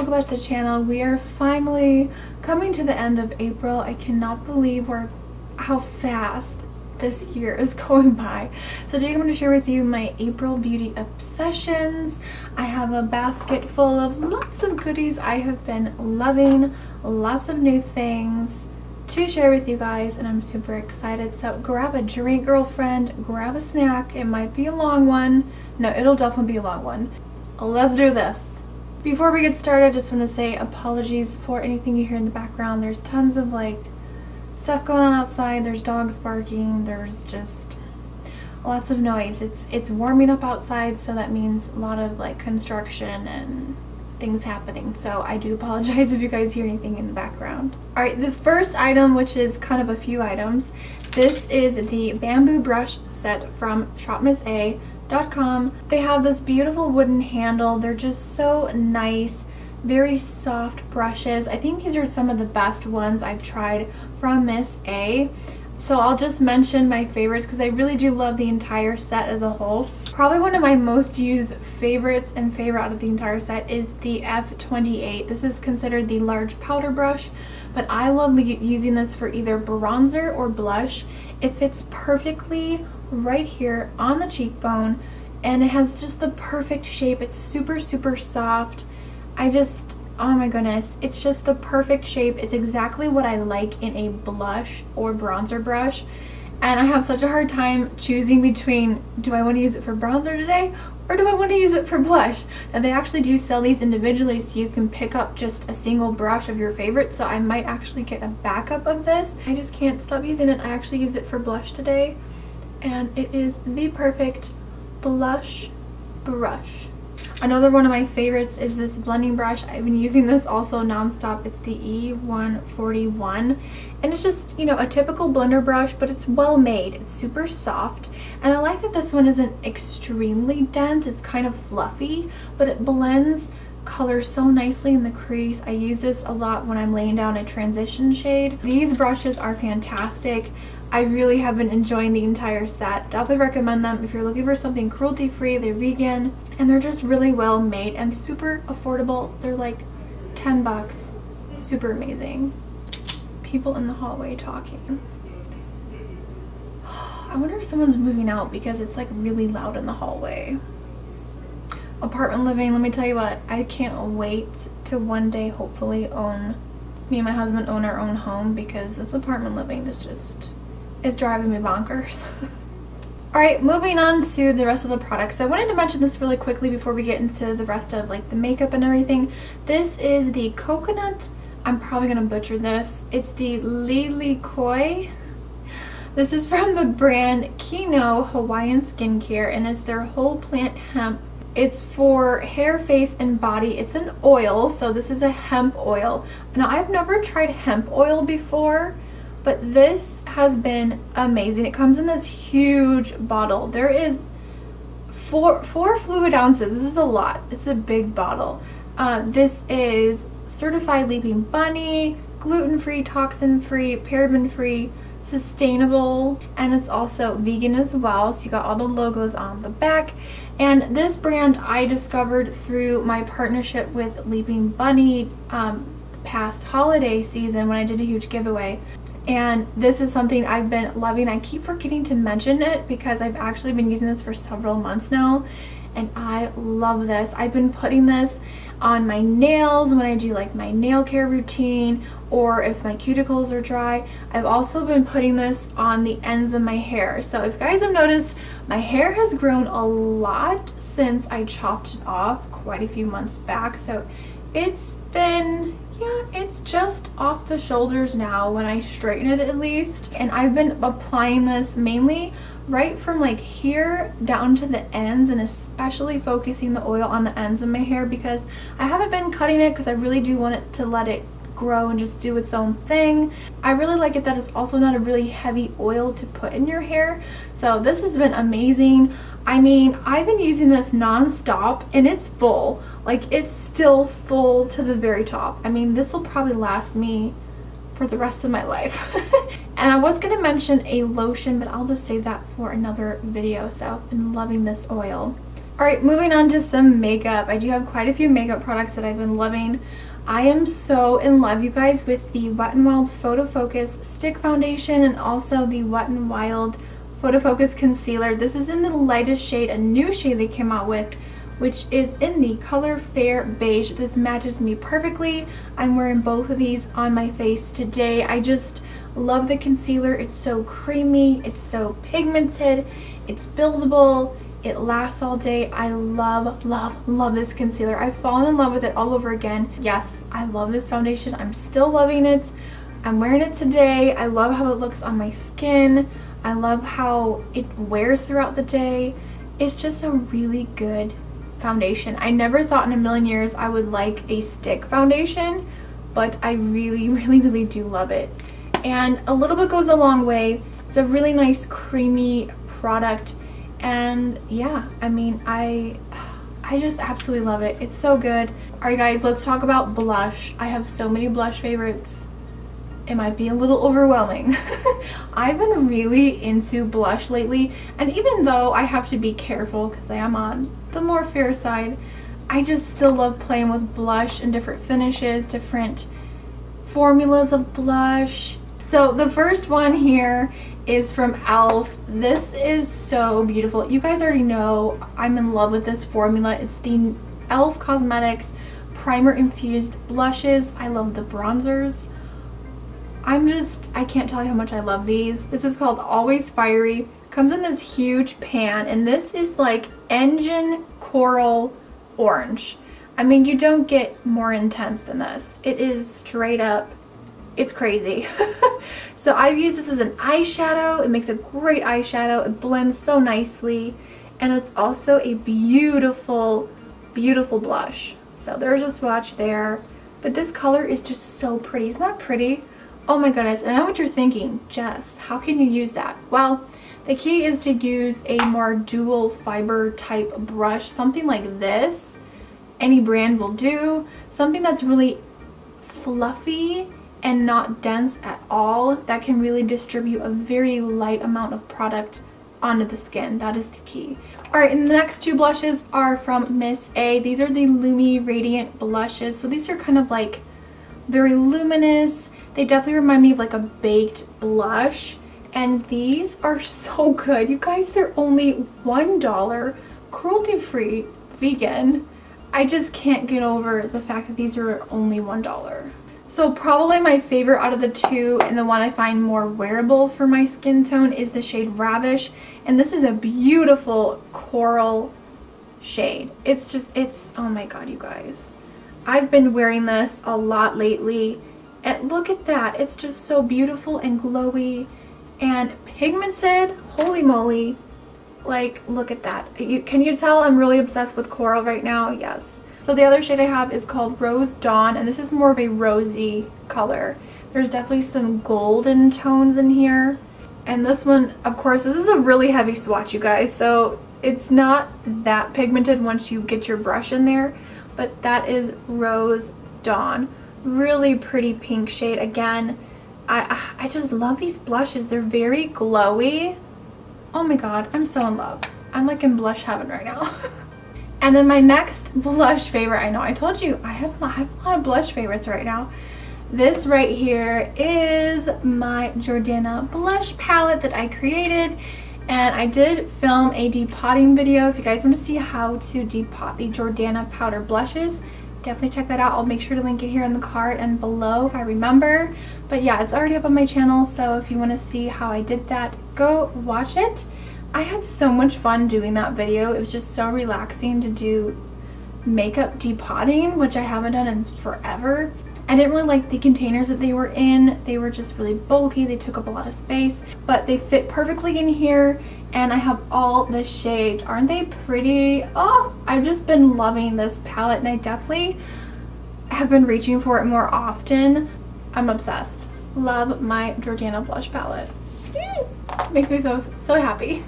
welcome back to the channel. We are finally coming to the end of April. I cannot believe how fast this year is going by. So today I'm going to share with you my April beauty obsessions. I have a basket full of lots of goodies I have been loving, lots of new things to share with you guys, and I'm super excited. So grab a drink, girlfriend, grab a snack. It might be a long one. No, it'll definitely be a long one. Let's do this. Before we get started, I just want to say apologies for anything you hear in the background. There's tons of stuff going on outside. There's dogs barking. There's just lots of noise. It's warming up outside, so that means a lot of construction and things happening. So I do apologize if you guys hear anything in the background. All right, the first item, which is kind of a few items, this is the bamboo brush set from shopmissae.com. They have this beautiful wooden handle. They're just so nice, very soft brushes. I think these are some of the best ones I've tried from Miss A. So I'll just mention my favorites because I really do love the entire set as a whole. Probably one of my most used favorites and favorite out of the entire set is the F28. This is considered the large powder brush, but I love using this for either bronzer or blush. It fits perfectly right here on the cheekbone, and it has just the perfect shape. It's super soft. Oh my goodness, it's just the perfect shape. It's exactly what I like in a blush or bronzer brush, and I have such a hard time choosing between, do I want to use it for bronzer today or do I want to use it for blush? And they actually do sell these individually, so you can pick up just a single brush of your favorite. So I might actually get a backup of this. I just can't stop using it. I actually used it for blush today, and it is the perfect blush brush. Another one of my favorites is this blending brush. I've been using this also nonstop. It's the E141, and it's just, you know, a typical blender brush, but it's well made. It's super soft, and I like that this one isn't extremely dense. It's kind of fluffy, but it blends color so nicely in the crease. I use this a lot when I'm laying down a transition shade. These brushes are fantastic. I really have been enjoying the entire set. Definitely recommend them if you're looking for something cruelty free. They're vegan and they're just really well made and super affordable. They're like 10 bucks. Super amazing. People in the hallway talking. I wonder if someone's moving out because it's really loud in the hallway. Apartment living, let me tell you what, I can't wait to one day hopefully me and my husband own our own home, because this apartment living is just, it's driving me bonkers. Alright, moving on to the rest of the products. So I wanted to mention this really quickly before we get into the rest of the makeup and everything. This is the coconut, I'm probably gonna butcher this, it's the Lilikoi. This is from the brand Kino Hawaiian Skincare, and it's their whole plant hemp. It's for hair, face, and body. It's an oil, so this is a hemp oil. Now, I've never tried hemp oil before, but this has been amazing. It comes in this huge bottle. There is four fluid ounces. This is a lot. It's a big bottle. This is certified Leaping Bunny, gluten-free, toxin-free, paraben-free, sustainable, and it's also vegan as well. So you got all the logos on the back. And this brand I discovered through my partnership with Leaping Bunny past holiday season when I did a huge giveaway. And this is something I've been loving. I keep forgetting to mention it because I've actually been using this for several months now, and I love this. I've been putting this on my nails when I do my nail care routine, or if my cuticles are dry. I've also been putting this on the ends of my hair. So if you guys have noticed, my hair has grown a lot since I chopped it off quite a few months back. So it's been, yeah, it's just off the shoulders now when I straighten it at least. And I've been applying this mainly right from here down to the ends, and especially focusing the oil on the ends of my hair because I haven't been cutting it because I really do want it to let it grow and just do its own thing. I really like it that it's also not a really heavy oil to put in your hair. So this has been amazing. I mean, I've been using this non-stop and it's full. It's still full to the very top. I mean, this will probably last me for the rest of my life. And I was going to mention a lotion, but I'll just save that for another video. So I've been loving this oil. Alright, moving on to some makeup. I do have quite a few makeup products that I've been loving. I am so in love, you guys, with the Wet n Wild Photo Focus Stick Foundation and also the Wet n Wild Photo Focus Concealer. This is in the lightest shade, a new shade they came out with, which is in the color Fair Beige. This matches me perfectly. I'm wearing both of these on my face today. I just love the concealer. It's so creamy, it's so pigmented, it's buildable, it lasts all day. I love, love, love this concealer. I've fallen in love with it all over again. Yes, I love this foundation. I'm still loving it. I'm wearing it today. I love how it looks on my skin. I love how it wears throughout the day. It's just a really good foundation. I never thought in a million years I would like a stick foundation, but I really, really, really do love it. And a little bit goes a long way. It's a really nice creamy product. And yeah, I mean, I just absolutely love it. It's so good. Alright guys, let's talk about blush. I have so many blush favorites. It might be a little overwhelming. I've been really into blush lately, and even though I have to be careful because I am on the more fair side, I just still love playing with blush and different finishes, different formulas of blush. So the first one here is from e.l.f. This is so beautiful. You guys already know I'm in love with this formula. It's the e.l.f. Cosmetics Primer Infused Blushes. I love the bronzers. I can't tell you how much I love these. This is called Always Fiery. Comes in this huge pan, and this is like Engine Coral Orange. I mean, you don't get more intense than this. It is straight up, it's crazy. So I've used this as an eyeshadow. It makes a great eyeshadow. It blends so nicely, and it's also a beautiful, beautiful blush. So there's a swatch there, but this color is just so pretty. Isn't that pretty? Oh my goodness. And I know what you're thinking, Jess, how can you use that? Well, the key is to use a more dual fiber type brush, something like this. Any brand will do. Something that's really fluffy and not dense at all, that can really distribute a very light amount of product onto the skin. That is the key. Alright, and the next two blushes are from Miss A. These are the Lumi Radiant blushes. So these are kind of like very luminous. They definitely remind me of like a baked blush. And these are so good. You guys, they're only $1, cruelty-free, vegan. I just can't get over the fact that these are only $1. So probably my favorite out of the two, and the one I find more wearable for my skin tone, is the shade Ravish. And this is a beautiful coral shade. It's just, oh my god, you guys. I've been wearing this a lot lately. And look at that. It's just so beautiful and glowy and pigmented. Holy moly. Like, look at that. Can you tell I'm really obsessed with coral right now? Yes. So the other shade I have is called Rose Dawn, and this is more of a rosy color. There's definitely some golden tones in here. And this one, of course, this is a really heavy swatch, you guys, so it's not that pigmented once you get your brush in there, but that is Rose Dawn. Really pretty pink shade. Again, I just love these blushes. They're very glowy. Oh my god, I'm so in love. I'm like in blush heaven right now. And then my next blush favorite, I know I told you I have a lot of blush favorites right now. This right here is my Jordana blush palette that I created, and I did film a depotting video. If you guys want to see how to depot the Jordana powder blushes, definitely check that out. I'll make sure to link it here in the card and below if I remember. But yeah, it's already up on my channel, so if you want to see how I did that, go watch it. I had so much fun doing that video. It was just so relaxing to do makeup depotting, which I haven't done in forever. I didn't really like the containers that they were in. They were just really bulky. They took up a lot of space, but they fit perfectly in here, and I have all the shades. Aren't they pretty? Oh, I've just been loving this palette, and I definitely have been reaching for it more often. I'm obsessed. Love my Jordana blush palette. Makes me so happy.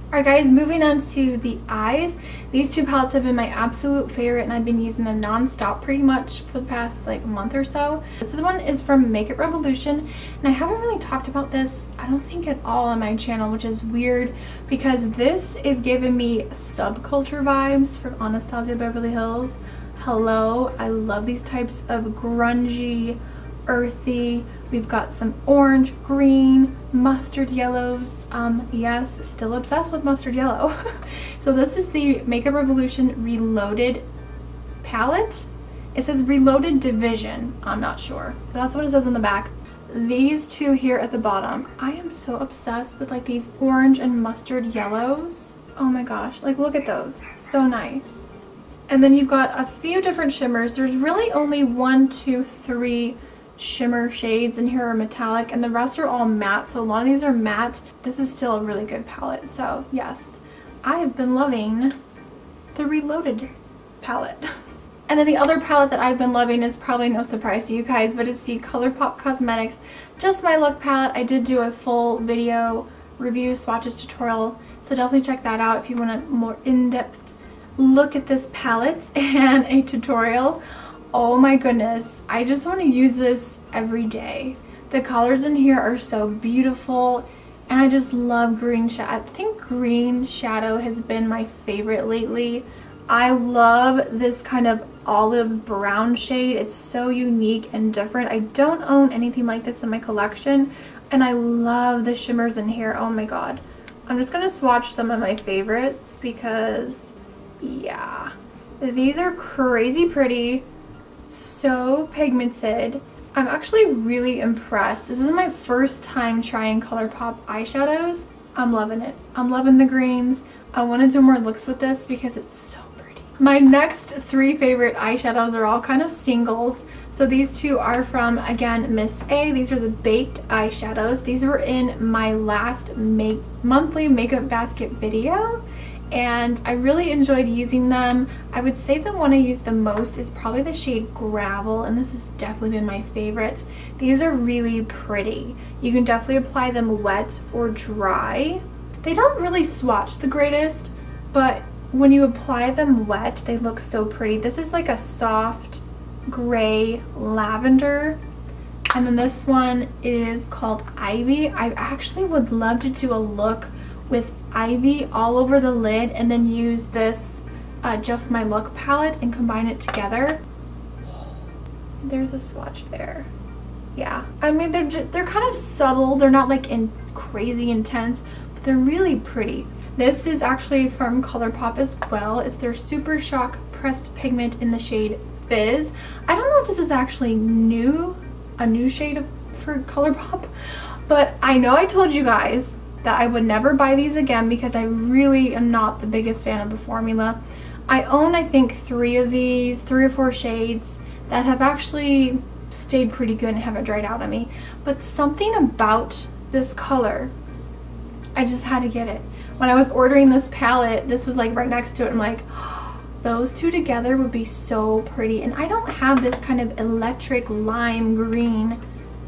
Alright guys, moving on to the eyes. These two palettes have been my absolute favorite and I've been using them non-stop pretty much for the past like month or so. This one is from Makeup Revolution and I haven't really talked about this, I don't think at all on my channel, which is weird because this is giving me subculture vibes from Anastasia Beverly Hills. Hello, I love these types of grungy, earthy. We've got some orange, green, mustard yellows. Yes, still obsessed with mustard yellow. So this is the Makeup Revolution Reloaded palette. It says Reloaded Division. I'm not sure. That's what it says on the back. These two here at the bottom. I am so obsessed with like these orange and mustard yellows. Oh my gosh, like look at those. So nice. And then you've got a few different shimmers. There's really only 1, 2, 3 shimmer shades in here are metallic and the rest are all matte, so a lot of these are matte. This is still a really good palette, so yes, I have been loving the Reloaded palette. And then the other palette that I've been loving is probably no surprise to you guys, but it's the ColourPop Cosmetics Just My Look palette. I did do a full video review swatches tutorial, so definitely check that out if you want a more in-depth look at this palette and a tutorial. Oh my goodness, I just want to use this every day. The colors in here are so beautiful and I just love green shadow. I think green shadow has been my favorite lately. I love this kind of olive brown shade. It's so unique and different. I don't own anything like this in my collection and I love the shimmers in here. Oh my god. I'm just going to swatch some of my favorites because yeah, these are crazy pretty. So pigmented. I'm actually really impressed. This is my first time trying ColourPop eyeshadows. I'm loving it. I'm loving the greens. I want to do more looks with this because it's so pretty. My next 3 favorite eyeshadows are all kind of singles. So these two are from, again, Miss A. These are the baked eyeshadows. These were in my last monthly makeup basket video. And I really enjoyed using them. I would say the one I use the most is probably the shade Gravel, and this has definitely been my favorite. These are really pretty. You can definitely apply them wet or dry. They don't really swatch the greatest, but when you apply them wet, they look so pretty. This is like a soft gray lavender. And then this one is called Ivy. I actually would love to do a look with Ivy all over the lid and then use this Just My Look palette and combine it together. So there's a swatch there. Yeah, I mean they're kind of subtle. They're not like crazy intense, but they're really pretty. This is actually from ColourPop as well. It's their Super Shock Pressed Pigment in the shade Fizz. I don't know if this is actually a new shade for ColourPop, but I know I told you guys that I would never buy these again because I really am not the biggest fan of the formula. I own, I think, 3 of these, 3 or 4 shades that have actually stayed pretty good and haven't dried out on me. But something about this color, I just had to get it. When I was ordering this palette, this was like right next to it. I'm like, oh, those two together would be so pretty. And I don't have this kind of electric lime green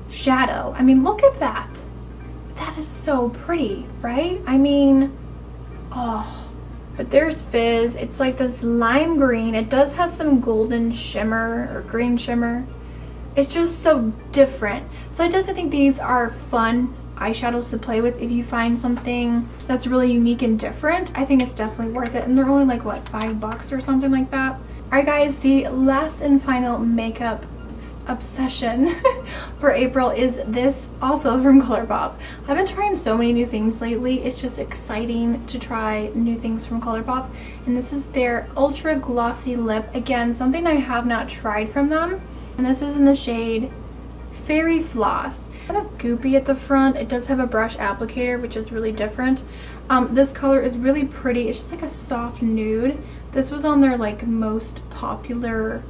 shadow. I mean, look at that. That is so pretty, right? I mean, oh, but there's Fizz. It's like this lime green. It does have some golden shimmer or green shimmer. It's just so different. So I definitely think these are fun eyeshadows to play with if you find something that's really unique and different. I think it's definitely worth it. And they're only like, what, $5 or something like that. All right, guys, the last and final makeup obsession for April is this, also from ColourPop. I've been trying so many new things lately. It's just exciting to try new things from ColourPop, and this is their Ultra Glossy Lip. Again, something I have not tried from them, and this is in the shade Fairy Floss. Kind of goopy at the front. It does have a brush applicator, which is really different. This color is really pretty. It's just like a soft nude. This was on their like most popular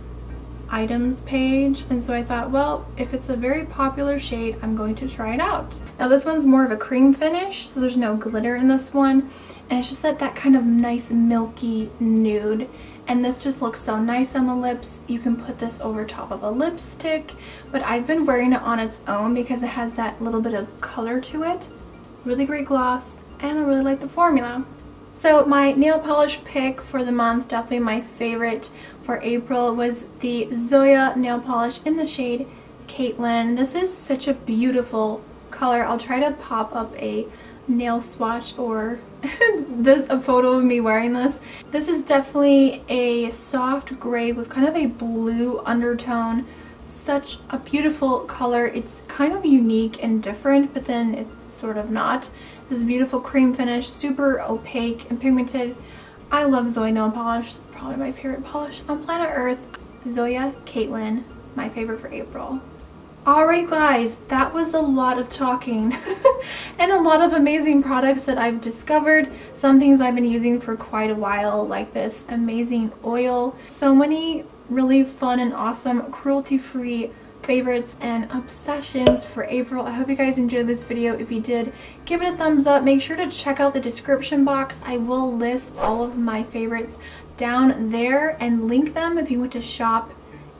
items page, and so I thought, well, if it's a very popular shade, I'm going to try it out. Now this one's more of a cream finish, so there's no glitter in this one, and it's just that kind of nice milky nude, and this just looks so nice on the lips. You can put this over top of a lipstick, but I've been wearing it on its own because it has that little bit of color to it. Really great gloss, and I really like the formula. So my nail polish pick for the month, definitely my favorite for April, was the Zoya nail polish in the shade Caitlin. This is such a beautiful color. I'll try to pop up a nail swatch or a photo of me wearing this. This is definitely a soft gray with kind of a blue undertone. Such a beautiful color. It's kind of unique and different, but then it's sort of not. This is a beautiful cream finish, super opaque and pigmented. I love Zoya nail polish. Probably my favorite polish on planet Earth. Zoya Caitlin, my favorite for April. Alright guys, that was a lot of talking and a lot of amazing products that I've discovered. Some things I've been using for quite a while, like this amazing oil. So many really fun and awesome cruelty-free favorites and obsessions for April. I hope you guys enjoyed this video. If you did, give it a thumbs up. Make sure to check out the description box. I will list all of my favorites down there and link them if you want to shop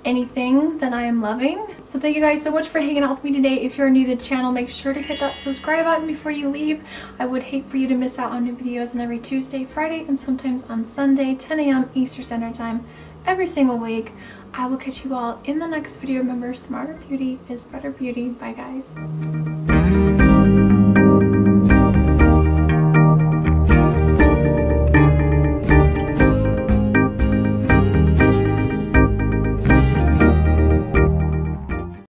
anything that I am loving. So thank you guys so much for hanging out with me today. If you're new to the channel, make sure to hit that subscribe button before you leave. I would hate for you to miss out on new videos on every Tuesday, Friday, and sometimes on Sunday, 10 a.m. Eastern Standard Time every single week. I will catch you all in the next video. Remember, smarter beauty is better beauty. Bye guys.